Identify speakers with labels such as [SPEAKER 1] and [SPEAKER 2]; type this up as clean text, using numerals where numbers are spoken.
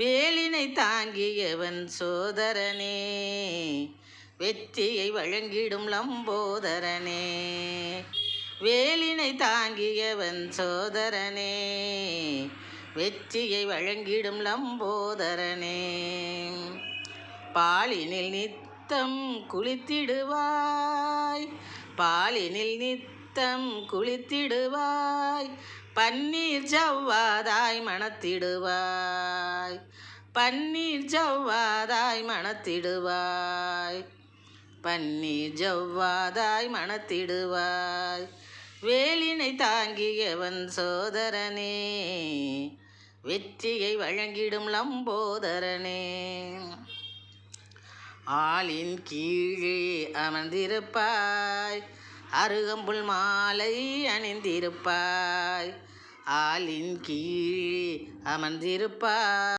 [SPEAKER 1] வேலினை தாங்கியவன் சோதரனே, வெற்றியை வழங்கிடும் லம்போதரனே. வேலினை தாங்கியவன் சோதரனே, வெற்றியை வழங்கிடும் லம்போதரனே. பாலினில் நித்தம் குளித்திடுவாய், பாலினில் நித்தம் குளித்திடுவாய், பன்னீர் ஜவ்வாதாய் மணத்திடுவாய், பன்னீர் ஜவ்வாதாய் மணத்திடுவாய், பன்னீர் ஜவ்வாதாய் மணத்திடுவாய். வேலினை தாங்கியவன் சோதரனே, வெற்றியை வழங்கிடும் லம்போதரனே. ஆலின் கீழே அமர்ந்திருப்பாய், அருகம்புல் மாலை அணிந்திருப்பாய், ஆலின் கீழே அமர்ந்திருப்பாய்.